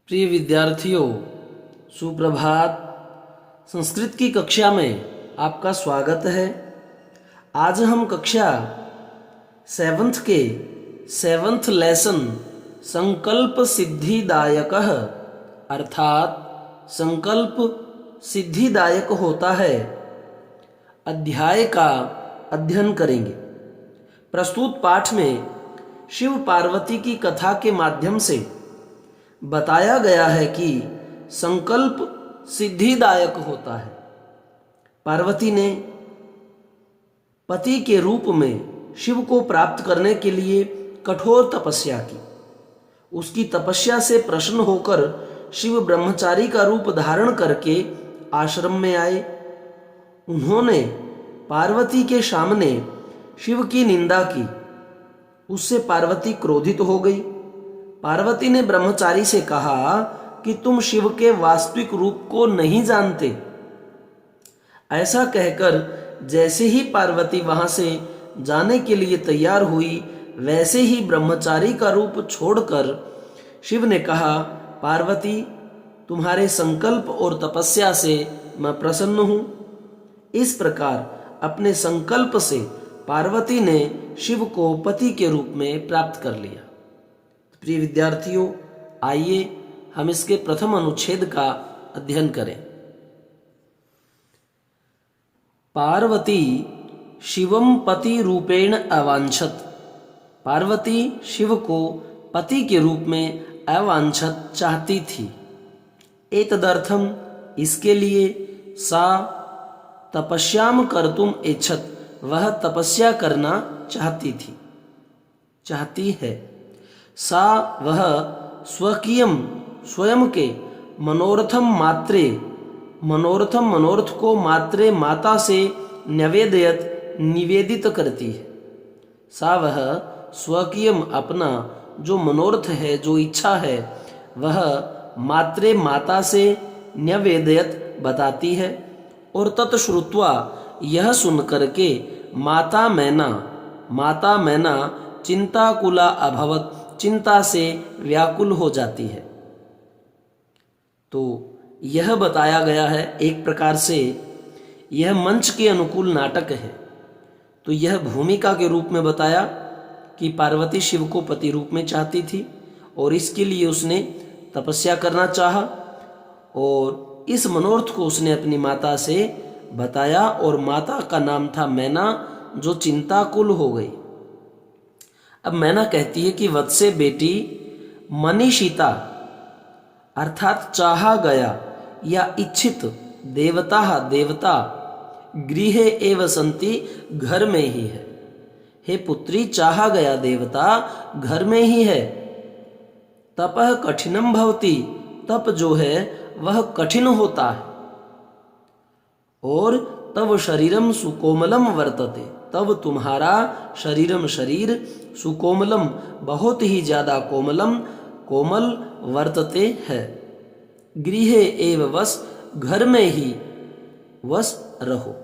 प्रिय विद्यार्थियों, सुप्रभात। संस्कृत की कक्षा में आपका स्वागत है। आज हम कक्षा 7th के 7th लेसन संकल्प सिद्धिदायकः अर्थात संकल्प सिद्धिदायक होता है अध्याय का अध्ययन करेंगे। प्रस्तुत पाठ में शिव पार्वती की कथा के माध्यम से बताया गया है कि संकल्प सिद्धिदायक होता है। पार्वती ने पति के रूप में शिव को प्राप्त करने के लिए कठोर तपस्या की। उसकी तपस्या से प्रसन्न होकर शिव ब्रह्मचारी का रूप धारण करके आश्रम में आए। उन्होंने पार्वती के सामने शिव की निंदा की। उससे पार्वती क्रोधित हो गई। पार्वती ने ब्रह्मचारी से कहा कि तुम शिव के वास्तविक रूप को नहीं जानते। ऐसा कहकर जैसे ही पार्वती वहां से जाने के लिए तैयार हुई, वैसे ही ब्रह्मचारी का रूप छोड़कर शिव ने कहा, पार्वती, तुम्हारे संकल्प और तपस्या से मैं प्रसन्न हूं। इस प्रकार अपने संकल्प से पार्वती ने शिव को पति के रूप में प्राप्त कर लिया। प्रिय विद्यार्थियों, आइए हम इसके प्रथम अनुच्छेद का अध्ययन करें। पार्वती शिवम पति रूपेण अवांछत। पार्वती शिव को पति के रूप में अवांछत चाहती थी। एतदर्थम, इसके लिए सा तपस्याम कर्तुम इच्छत, वह तपस्या करना चाहती है। सा वह स्वकीयम, स्वयं के मनोरथ को मात्रे माता से निवेदित करती है। सा वह स्वकीयम, अपना जो मनोरथ है, जो इच्छा है, वह मात्रे माता से निवेदयत बताती है। और तत्श्रुत्वा, यह सुन करके माता मैना चिंताकुला अभवत, चिंता से व्याकुल हो जाती है। तो यह बताया गया है, एक प्रकार से यह मंच के अनुकूल नाटक है। तो यह भूमिका के रूप में बताया कि पार्वती शिव को पति रूप में चाहती थी और इसके लिए उसने तपस्या करना चाहा और इस मनोरथ को उसने अपनी माता से बताया और माता का नाम था मैना, जो चिंताकुल हो गई। अब मैना कहती है कि वत्से बेटी, मनीषिता अर्थात चाहा गया या इच्छित देवता गृहे एव संति, घर में ही है। हे पुत्री, चाहा गया देवता घर में ही है। तपः कठिनम भवति, तप जो है वह कठिन होता है। और तव शरीरम सुकोमलम वर्तते, तब तुम्हारा शरीर सुकोमलम, बहुत ही ज्यादा कोमल वर्तते है। गृहे एव वस, घर में ही वस रहो।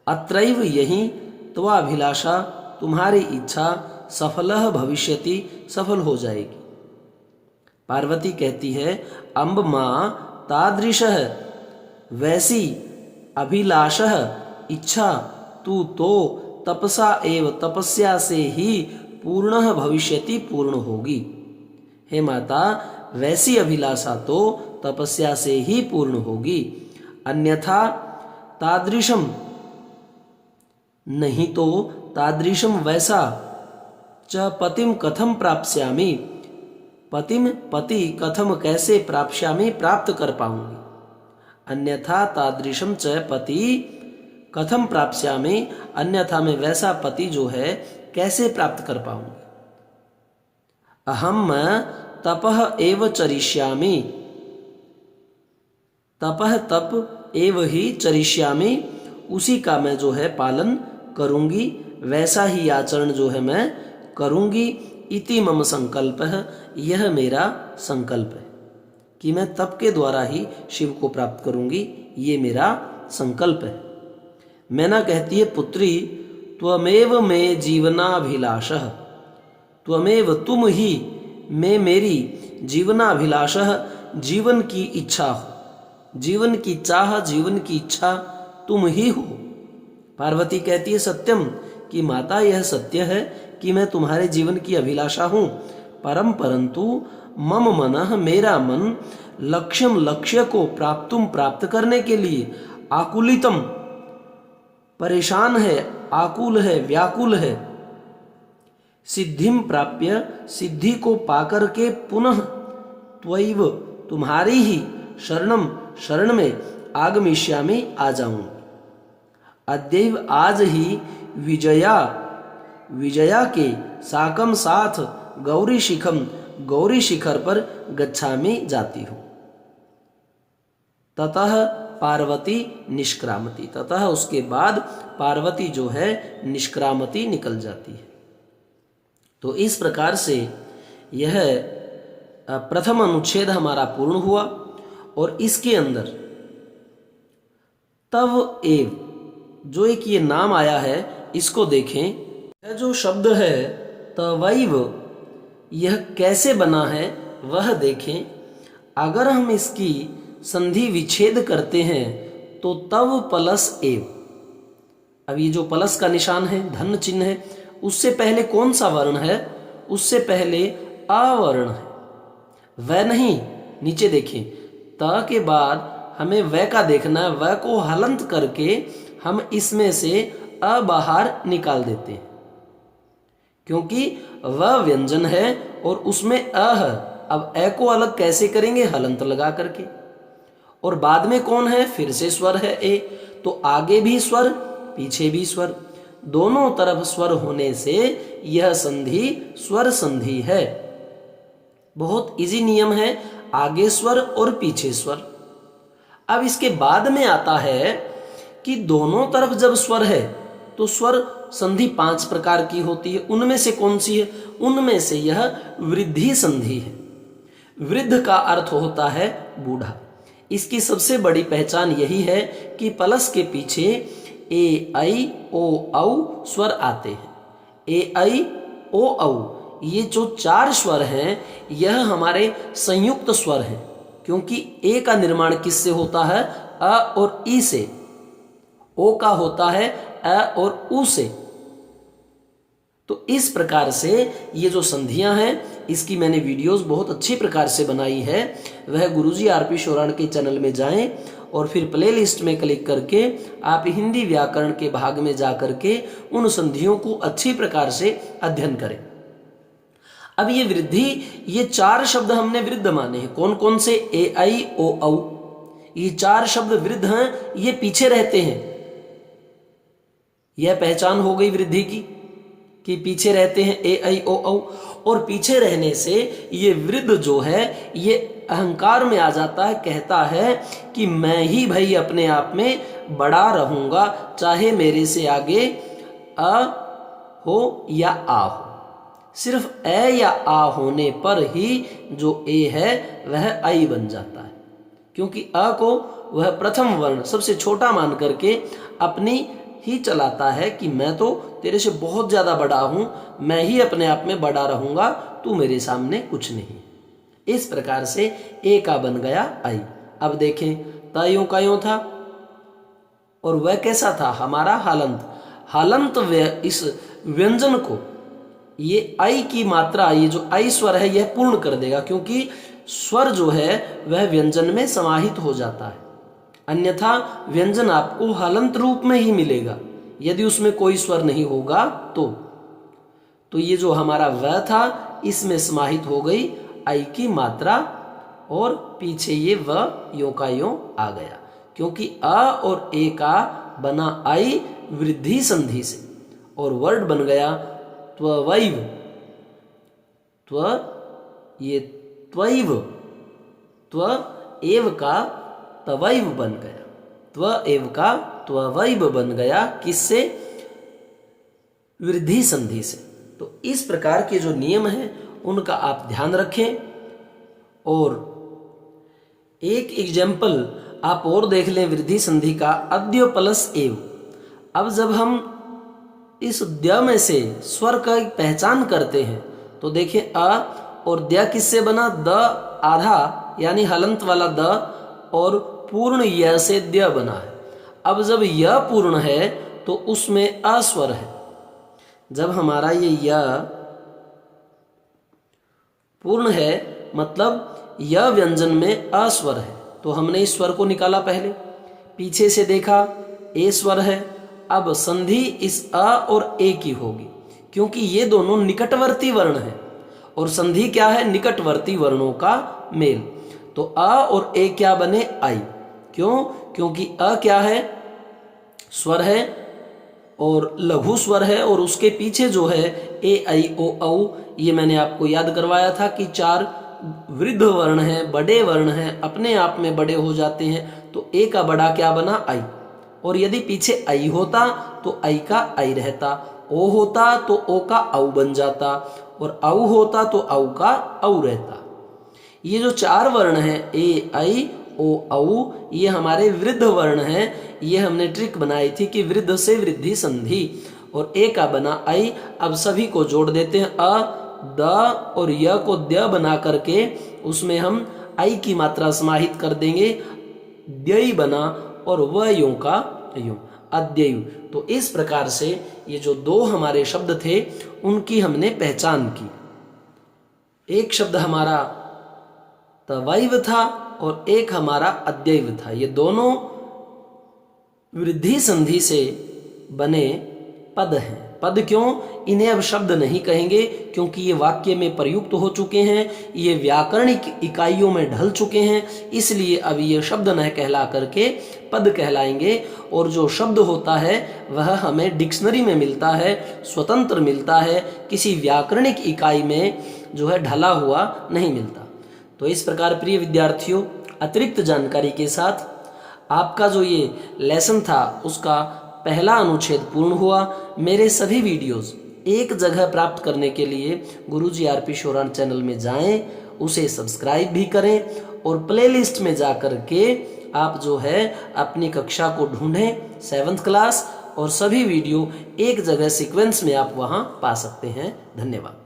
अत्रैव, यहीं त्वाभिलाषा, तुम्हारी इच्छा सफलः भविष्यति, सफल हो जाएगी। पार्वती कहती है, अम्ब मां तादृशः, वैसी अभिलाषः, इच्छा तू तो तपसा एव, तपस्या से ही पूर्ण भविष्यति, पूर्ण होगी। हे माता, वैसी अभिलाषा तो तपस्या से ही पूर्ण होगी। अन्यथा तादृशम, नहीं तो तादृशम वैसा, च पतिम कथम प्राप्स्यामि, पति कथम कैसे प्राप्स्यामि, प्राप्त कर पाऊंगी। अन्यथा तादृशम च पति कथम प्राप्स्यामि, अन्यथा मैं वैसा पति जो है कैसे प्राप्त कर पाऊंगी। अहम तपः एव चरिष्यामि, तपः तप एव ही चरिष्यामि, उसी का मैं जो है पालन करूंगी, वैसा ही आचरण जो है मैं करूंगी। इति मम संकल्प है, यह मेरा संकल्प है कि मैं तप के द्वारा ही शिव को प्राप्त करूंगी, ये मेरा संकल्प है। मैना कहती है, पुत्री, त्वमेव मे जीवनाभिलाषः, त्वमेव तुम ही, मैं मेरी जीवनाभिलाषः, जीवन की इच्छा हो, जीवन की चाह, जीवन की इच्छा तुम ही हो। पार्वती कहती है सत्यम, कि माता यह सत्य है कि मैं तुम्हारे जीवन की अभिलाषा हूँ। परम परंतु मम मनः, मेरा मन, लक्ष्यम, लक्ष्य को प्राप्त करने के लिए आकुलितम, परेशान है, आकुल है, व्याकुल है। सिद्धिम प्राप्य, सिद्धि को पाकर के पुनः त्वैव, तुम्हारी ही शरणम, शरण में आगमिष्यामि, आ जाऊं। अद्यैव, आज ही, विजया, विजया के साकम, साथ, गौरी शिखम, गौरी शिखर पर गच्छामि, जाती हूं। ततः पार्वती निष्क्रामती, ततः उसके बाद पार्वती जो है निष्क्रामती, निकल जाती है। तो इस प्रकार से यह प्रथम अनुच्छेद हमारा पूर्ण हुआ। और इसके अंदर तव एव, जो एक ये नाम आया है, इसको देखें। यह जो शब्द है तवैव, यह कैसे बना है वह देखें। अगर हम इसकी संधि विच्छेद करते हैं तो तव प्लस एव, अब ये जो प्लस का निशान है, धन चिन्ह है, उससे पहले कौन सा वर्ण है? उससे पहले अवर्ण है, वह नहीं। नीचे देखें, त के बाद हमें वह का देखना है। वह को हलंत करके हम इसमें से अ बाहर निकाल देते हैं, क्योंकि वह व्यंजन है और उसमें अ है। अब ए को अलग कैसे करेंगे? हलंत लगा करके। और बाद में कौन है? फिर से स्वर है ए, तो आगे भी स्वर, पीछे भी स्वर, दोनों तरफ स्वर होने से यह संधि स्वर संधि है। बहुत इजी नियम है, आगे स्वर और पीछे स्वर। अब इसके बाद में आता है कि दोनों तरफ जब स्वर है तो स्वर संधि 5 प्रकार की होती है। उनमें से कौन सी है? उनमें से यह वृद्धि संधि है। वृद्ध का अर्थ होता है बूढ़ा। इसकी सबसे बड़ी पहचान यही है कि प्लस के पीछे ए आई ओ औ स्वर आते हैं। ए आई ओ औ, ये जो 4 स्वर हैं यह हमारे संयुक्त स्वर हैं, क्योंकि ए का निर्माण किससे होता है? अ और ई से। ओ का होता है अ और उ से। तो इस प्रकार से ये जो संधियां हैं, इसकी मैंने वीडियोस बहुत अच्छी प्रकार से बनाई है। वह गुरुजी आरपी शोराण के चैनल में जाएं और फिर प्लेलिस्ट में क्लिक करके आप हिंदी व्याकरण के भाग में जा करके उन संधियों को अच्छी प्रकार से अध्ययन करें। अब ये वृद्धि, ये 4 शब्द हमने वृद्ध माने हैं। कौन कौन से? ए आई ओ औ, ये 4 शब्द वृद्ध हैं, ये पीछे रहते हैं। यह पहचान हो गई वृद्धि की कि पीछे रहते हैं ए आई ओ औ। और पीछे रहने से ये वृद्ध जो है ये अहंकार में आ जाता है, कहता है कि मैं ही भाई अपने आप में बड़ा रहूंगा, चाहे मेरे से आगे अ हो या आ हो। सिर्फ ए या आ होने पर ही जो ए है वह आई बन जाता है, क्योंकि अ को वह प्रथम वर्ण सबसे छोटा मान करके अपनी ही चलाता है कि मैं तो तेरे से बहुत ज्यादा बड़ा हूं, मैं ही अपने आप में बड़ा रहूंगा, तू मेरे सामने कुछ नहीं। इस प्रकार से ए का बन गया आई। अब देखें, तयों का यों था और वह कैसा था? हमारा हालंत। हालंत इस व्यंजन को, ये आई की मात्रा, ये जो आई स्वर है यह पूर्ण कर देगा, क्योंकि स्वर जो है वह व्यंजन में समाहित हो जाता है। अन्यथा व्यंजन आपको हलंत रूप में ही मिलेगा यदि उसमें कोई स्वर नहीं होगा तो ये जो हमारा व था इसमें समाहित हो गई आई की मात्रा और पीछे ये व यो का यो आ गया, क्योंकि अ और ए का बना आई वृद्धि संधि से और वर्ड बन गया त्वैव। ये त्वैव, त्वएव का तवैव बन गया, त्वएव का त्वैव बन गया। किससे? वृद्धि संधि से। तो इस प्रकार के जो नियम हैं उनका आप ध्यान रखें। और एक एग्जाम्पल आप और देख लें वृद्धि संधि का, अद्य प्लस एव। अब जब हम इस द्य में से स्वर का पहचान करते हैं तो देखें अ और द्य किससे बना? द आधा यानी हलंत वाला द और पूर्ण य से द्य बना है। अब जब य पूर्ण है तो उसमें अस्वर है। जब हमारा ये य पूर्ण है मतलब य व्यंजन में अस्वर है, तो हमने इस स्वर को निकाला। पहले पीछे से देखा ए स्वर है। अब संधि इस अ और ए की होगी, क्योंकि ये दोनों निकटवर्ती वर्ण हैं और संधि क्या है? निकटवर्ती वर्णों का मेल। तो अ और ए क्या बने? आई। क्यों? क्योंकि अ क्या है? स्वर है और लघु स्वर है, और उसके पीछे जो है ए आई ओ औ, ये मैंने आपको याद करवाया था कि 4 वृद्ध वर्ण हैं, बड़े वर्ण हैं, अपने आप में बड़े हो जाते हैं। तो ए का बड़ा क्या बना? आई। और यदि पीछे आई होता तो आई का आई रहता, ओ होता तो ओ का औ बन जाता, और औ होता तो औ का औ रहता। ये जो 4 वर्ण हैं ए आई ओ औ, ये हमारे वृद्ध वर्ण हैं। ये हमने ट्रिक बनाई थी कि वृद्ध से वृद्धि संधि, और ए का बना आई। अब सभी को जोड़ देते हैं। अ द और य को द्य बना करके उसमें हम आई की मात्रा समाहित कर देंगे। द्ययी बना और व यों का यूं, अद्ययु। तो इस प्रकार से ये जो 2 हमारे शब्द थे उनकी हमने पहचान की। एक शब्द हमारा तवैव था और एक हमारा अद्यैव था। ये दोनों वृद्धि संधि से बने पद हैं। पद क्यों? इन्हें अब शब्द नहीं कहेंगे, क्योंकि ये वाक्य में प्रयुक्त हो चुके हैं, ये व्याकरणिक इकाइयों में ढल चुके हैं। इसलिए अब ये शब्द न कहला करके पद कहलाएंगे। और जो शब्द होता है वह हमें डिक्शनरी में मिलता है, स्वतंत्र मिलता है, किसी व्याकरणिक इकाई में जो है ढला हुआ नहीं मिलता। तो इस प्रकार प्रिय विद्यार्थियों, अतिरिक्त जानकारी के साथ आपका जो ये लेसन था उसका पहला अनुच्छेद पूर्ण हुआ। मेरे सभी वीडियोस एक जगह प्राप्त करने के लिए गुरुजी आरपी शोरान चैनल में जाएं, उसे सब्सक्राइब भी करें और प्लेलिस्ट में जा कर के आप जो है अपनी कक्षा को ढूंढें 7th क्लास, और सभी वीडियो एक जगह सीक्वेंस में आप वहां पा सकते हैं। धन्यवाद।